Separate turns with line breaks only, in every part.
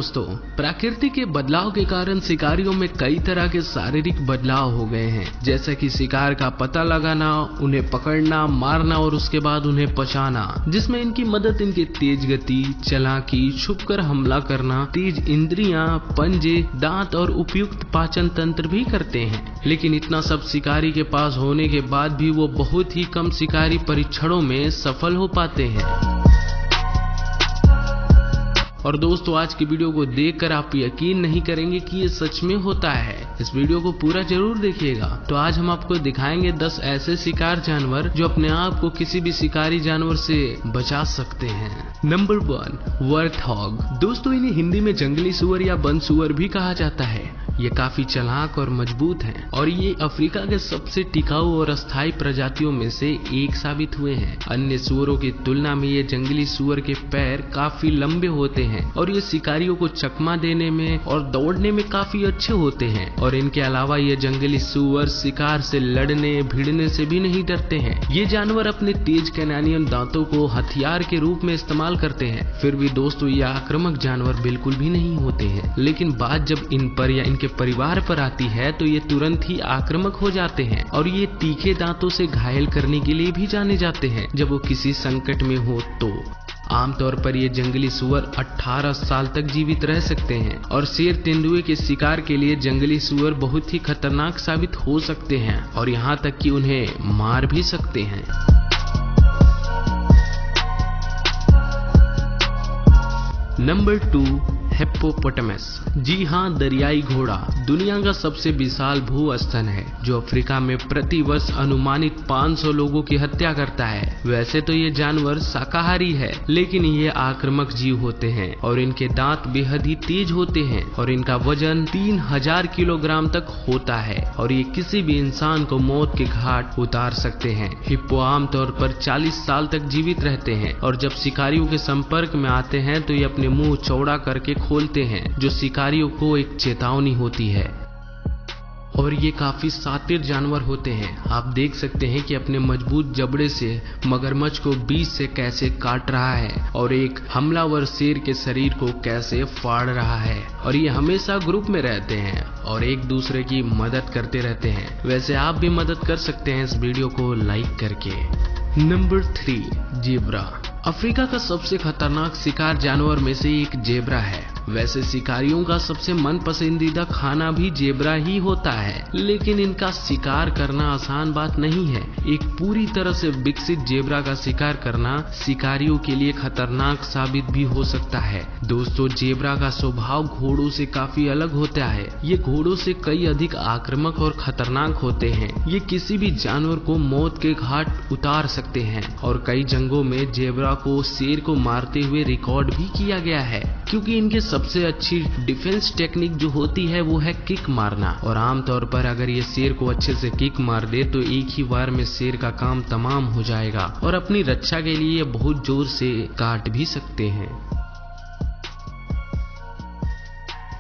दोस्तों, प्रकृति के बदलाव के कारण शिकारियों में कई तरह के शारीरिक बदलाव हो गए हैं, जैसे कि शिकार का पता लगाना, उन्हें पकड़ना, मारना और उसके बाद उन्हें पचाना, जिसमें इनकी मदद इनके तेज गति, चालाकी, छुपकर हमला करना, तेज इंद्रियां, पंजे, दांत और उपयुक्त पाचन तंत्र भी करते हैं। लेकिन इतना सब शिकारी के पास होने के बाद भी वो बहुत ही कम शिकारी परीक्षणों में सफल हो पाते हैं। और दोस्तों, आज की वीडियो को देखकर आप यकीन नहीं करेंगे कि ये सच में होता है। इस वीडियो को पूरा जरूर देखिएगा। तो आज हम आपको दिखाएंगे 10 ऐसे शिकार जानवर जो अपने आप को किसी भी शिकारी जानवर से बचा सकते हैं। नंबर 1, वर्थहॉग। दोस्तों, इन्हें हिंदी में जंगली सुअर या वन सुअर भी कहा जाता है। ये काफी चालाक और मजबूत हैं और ये अफ्रीका के सबसे टिकाऊ और अस्थायी प्रजातियों में से एक साबित हुए हैं। अन्य सुअरों की तुलना में ये जंगली सुअर के पैर काफी लंबे होते हैं और ये शिकारियों को चकमा देने में और दौड़ने में काफी अच्छे होते हैं। और इनके अलावा ये जंगली सुअर शिकार से लड़ने भिड़ने से भी नहीं डरते हैं। ये जानवर अपने तेज कैनानियन दांतों को हथियार के रूप में इस्तेमाल करते हैं। फिर भी दोस्तों, ये आक्रामक जानवर बिल्कुल भी नहीं होते हैं। लेकिन बात जब इन पर या इनके परिवार पर आती है तो ये तुरंत ही आक्रामक हो जाते हैं और ये तीखे दांतों से घायल करने के लिए भी जाने जाते हैं जब वो किसी संकट में हो तो। आमतौर पर ये जंगली सुअर 18 साल तक जीवित रह सकते हैं और शेर तेंदुए के शिकार के लिए जंगली सुअर बहुत ही खतरनाक साबित हो सकते हैं और यहाँ तक कि उन्हें मार भी सकते हैं। Number 2, hippopotamus. जी हाँ, दरियाई घोड़ा दुनिया का सबसे विशाल भू-स्तन है जो अफ्रीका में प्रति वर्ष अनुमानित 500 लोगों की हत्या करता है। वैसे तो ये जानवर शाकाहारी है, लेकिन ये आक्रामक जीव होते हैं और इनके दांत बेहद ही तेज होते हैं और इनका वजन 3000 किलोग्राम तक होता है और ये किसी भी इंसान को मौत के घाट उतार सकते हैं। हिप्पो आमतौर पर 40 साल तक जीवित रहते हैं और जब शिकारियों के संपर्क में आते हैं तो ये अपने मुंह चौड़ा करके खोलते हैं, जो शिकारियों को एक चेतावनी होती है। और ये काफी शातिर जानवर होते हैं। आप देख सकते हैं कि अपने मजबूत जबड़े से मगरमच्छ को बीच से कैसे काट रहा है और एक हमलावर शेर के शरीर को कैसे फाड़ रहा है। और ये हमेशा ग्रुप में रहते हैं और एक दूसरे की मदद करते रहते हैं। वैसे आप भी मदद कर सकते हैं इस वीडियो को लाइक करके। Number 3, zebra. अफ्रीका का सबसे खतरनाक शिकार जानवर में से एक जेब्रा है। वैसे शिकारियों का सबसे मन पसंदीदा खाना भी जेब्रा ही होता है, लेकिन इनका शिकार करना आसान बात नहीं है। एक पूरी तरह से विकसित जेब्रा का शिकार करना शिकारियों के लिए खतरनाक साबित भी हो सकता है। दोस्तों, जेब्रा का स्वभाव घोड़ों से काफी अलग होता है। ये घोड़ों से कई अधिक आक्रामक और खतरनाक होते हैं। ये किसी भी जानवर को मौत के घाट उतार सकते हैं और कई जंगों में जेब्रा को शेर को मारते हुए रिकॉर्ड भी किया गया है, क्योंकि इनके सबसे अच्छी डिफेंस टेक्निक जो होती है वो है किक मारना। और आमतौर पर अगर ये शेर को अच्छे से किक मार दे तो एक ही बार में शेर का काम तमाम हो जाएगा और अपनी रक्षा के लिए बहुत जोर से काट भी सकते हैं।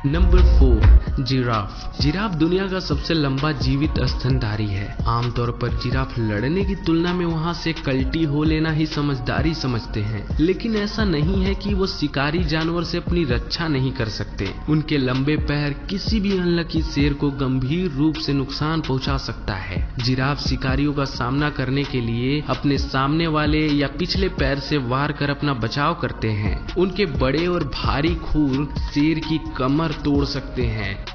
Number 4, giraffe. जिराफ दुनिया का सबसे लंबा जीवित स्तनधारी है। आमतौर पर जिराफ लड़ने की तुलना में वहां से कल्टी हो लेना ही समझदारी समझते हैं, लेकिन ऐसा नहीं है कि वो शिकारी जानवर से अपनी रक्षा नहीं कर सकते। उनके लंबे पैर किसी भी अनलकी शेर को गंभीर रूप से नुकसान पहुंचा सकता है। जिराफ शिकारियों का सामना करने के लिए अपने सामने वाले या पिछले पैर से वार कर अपना बचाव करते हैं। उनके बड़े और भारी खूर शेर की कमर तोड़ सकते हैं।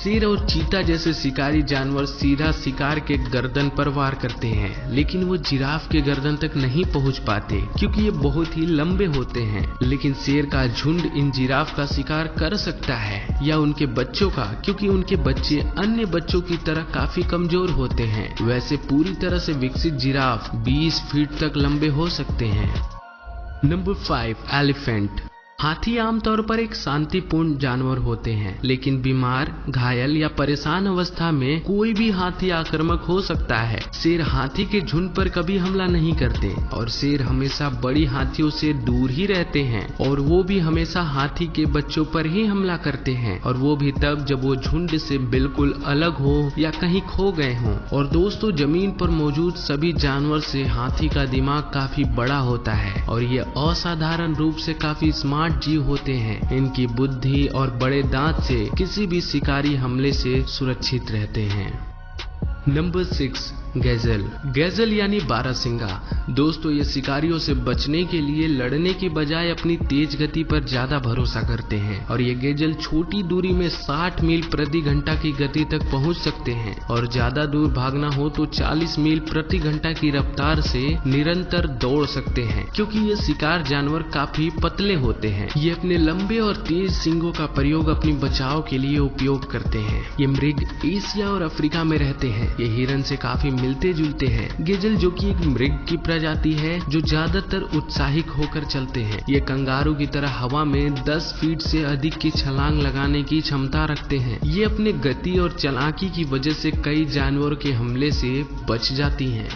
शेर और चीता जैसे शिकारी जानवर सीधा शिकार के गर्दन पर वार करते हैं, लेकिन वो जिराफ के गर्दन तक नहीं पहुंच पाते क्योंकि ये बहुत ही लंबे होते हैं। लेकिन शेर का झुंड इन जिराफ का शिकार कर सकता है या उनके बच्चों का, क्योंकि उनके बच्चे अन्य बच्चों की तरह काफी कमजोर होते हैं। वैसे पूरी तरह से विकसित जिराफ 20 फीट तक लंबे हो सकते हैं। Number 5, elephant. हाथी आमतौर पर एक शांतिपूर्ण जानवर होते हैं, लेकिन बीमार, घायल या परेशान अवस्था में कोई भी हाथी आक्रामक हो सकता है। शेर हाथी के झुंड पर कभी हमला नहीं करते और शेर हमेशा बड़ी हाथियों से दूर ही रहते हैं और वो भी हमेशा हाथी के बच्चों पर ही हमला करते हैं, और वो भी तब जब वो झुंड से बिल्कुल अलग हो या कहीं खो गए हों। और दोस्तों, जमीन पर मौजूद सभी जानवर से हाथी का दिमाग काफी बड़ा होता है और ये असाधारण रूप से काफी स्मार्ट स्मार्ट जीव होते हैं। इनकी बुद्धि और बड़े दांत से किसी भी शिकारी हमले से सुरक्षित रहते हैं। नंबर 6, गैज़ल। गैज़ल यानी बारहसिंगा। दोस्तों, ये शिकारियों से बचने के लिए लड़ने की बजाय अपनी तेज गति पर ज्यादा भरोसा करते हैं और ये गैज़ल छोटी दूरी में 60 मील प्रति घंटा की गति तक पहुंच सकते हैं और ज्यादा दूर भागना हो तो 40 मील प्रति घंटा की रफ्तार से निरंतर दौड़ सकते हैं। क्योंकि ये शिकार जानवर काफी पतले होते हैं, ये अपने लंबे और तेज सींगों का प्रयोग अपनी बचाव के लिए उपयोग करते हैं। ये मृग एशिया और अफ्रीका में रहते हैं। ये हिरन से काफी मिलते जुलते हैं। गैज़ल जो कि एक मृग की प्रजाति है जो ज्यादातर उत्साहित होकर चलते हैं। ये कंगारू की तरह हवा में 10 फीट से अधिक की छलांग लगाने की क्षमता रखते हैं। ये अपने गति और चालाकी की वजह से कई जानवरों के हमले से बच जाती हैं।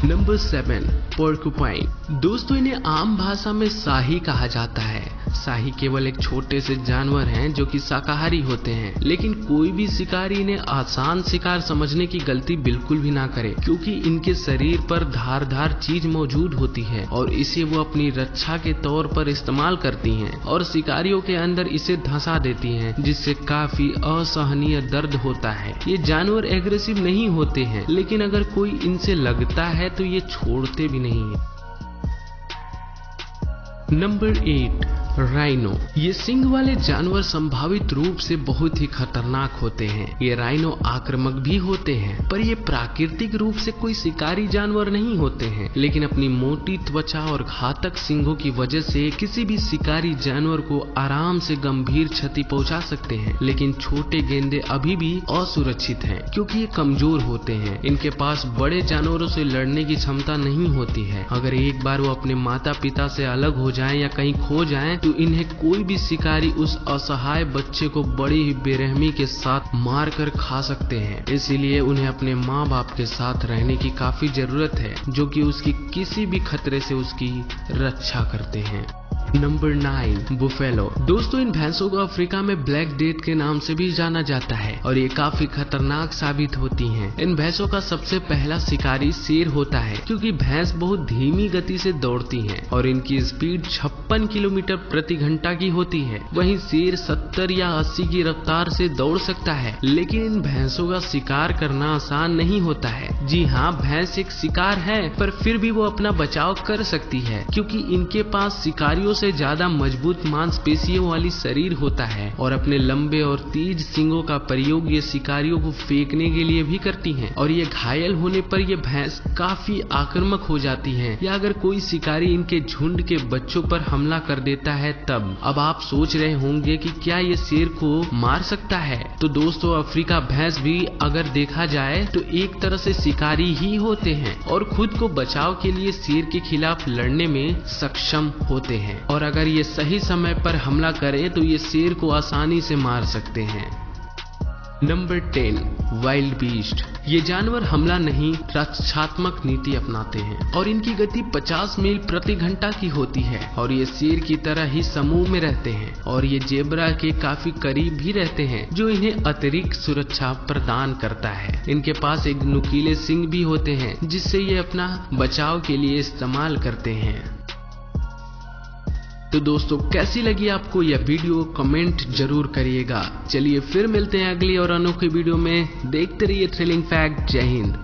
नंबर 7, पोर्कुपाइन। दोस्तों, इन्हें आम भाषा में शाही कहा जाता है। शाही केवल एक छोटे से जानवर हैं जो कि शाकाहारी होते हैं, लेकिन कोई भी शिकारी इन्हें आसान शिकार समझने की गलती बिल्कुल भी ना करे, क्योंकि इनके शरीर पर धारदार चीज मौजूद होती है और इसे वो अपनी रक्षा के तौर पर इस्तेमाल करती हैं और शिकारियों के अंदर इसे धंसा देती हैं, जिससे काफी असहनीय दर्द होता है। ये जानवर एग्रेसिव नहीं होते हैं, लेकिन अगर कोई इनसे लगता है तो ये छोड़ते भी नहीं है। Number 8, rhino. ये सिंग वाले जानवर संभावित रूप से बहुत ही खतरनाक होते हैं। ये राइनो आक्रामक भी होते हैं, पर ये प्राकृतिक रूप से कोई शिकारी जानवर नहीं होते हैं, लेकिन अपनी मोटी त्वचा और घातक सिंगों की वजह से किसी भी शिकारी जानवर को आराम से गंभीर क्षति पहुंचा सकते हैं। लेकिन छोटे गेंडे अभी भी असुरक्षित हैं, क्योंकि ये कमजोर होते हैं। इनके पास बड़े जानवरों से लड़ने की क्षमता नहीं होती है। अगर एक बार वो अपने माता पिता से अलग हो जाएं या कहीं खो जाएं, तो इन्हें कोई भी शिकारी उस असहाय बच्चे को बड़ी ही बेरहमी के साथ मार कर खा सकते हैं। इसीलिए उन्हें अपने माँ बाप के साथ रहने की काफी जरूरत है, जो कि उसकी किसी भी खतरे से उसकी रक्षा करते हैं। Number 9, buffalo. दोस्तों, इन भैंसों को अफ्रीका में ब्लैक डेथ के नाम से भी जाना जाता है और ये काफी खतरनाक साबित होती हैं। इन भैंसों का सबसे पहला शिकारी शेर होता है, क्योंकि भैंस बहुत धीमी गति से दौड़ती हैं और इनकी स्पीड 56 किलोमीटर प्रति घंटा की होती है। वहीं शेर 70 या 80 की रफ्तार से दौड़ सकता है। लेकिन इन भैंसों का शिकार करना आसान नहीं होता है। जी हाँ, भैंस एक शिकार है, पर फिर भी वो अपना बचाव कर सकती है, क्योंकि इनके पास शिकारियों से ज्यादा मजबूत मांसपेशियों वाली शरीर होता है और अपने लंबे और तेज सींगों का प्रयोग ये शिकारियों को फेंकने के लिए भी करती हैं। और ये घायल होने पर ये भैंस काफी आक्रामक हो जाती हैं, या अगर कोई शिकारी इनके झुंड के बच्चों पर हमला कर देता है तब। अब आप सोच रहे होंगे कि क्या ये शेर को मार सकता है? तो दोस्तों, अफ्रीका भैंस भी अगर देखा जाए तो एक तरह से शिकारी ही होते हैं और खुद को बचाव के लिए शेर के खिलाफ लड़ने में सक्षम होते हैं। और अगर ये सही समय पर हमला करें तो ये शेर को आसानी से मार सकते हैं। Number 10, wild beast. ये जानवर हमला नहीं, रक्षात्मक नीति अपनाते हैं और इनकी गति 50 मील प्रति घंटा की होती है और ये शेर की तरह ही समूह में रहते हैं और ये जेब्रा के काफी करीब भी रहते हैं, जो इन्हें अतिरिक्त सुरक्षा प्रदान करता है। इनके पास एक नुकीले सींग भी होते हैं, जिससे ये अपना बचाव के लिए इस्तेमाल करते हैं। तो दोस्तों, कैसी लगी आपको यह वीडियो? कमेंट जरूर करिएगा। चलिए फिर मिलते हैं अगली और अनोखी वीडियो में। देखते रहिए थ्रिलिंग फैक्ट। जय हिंद।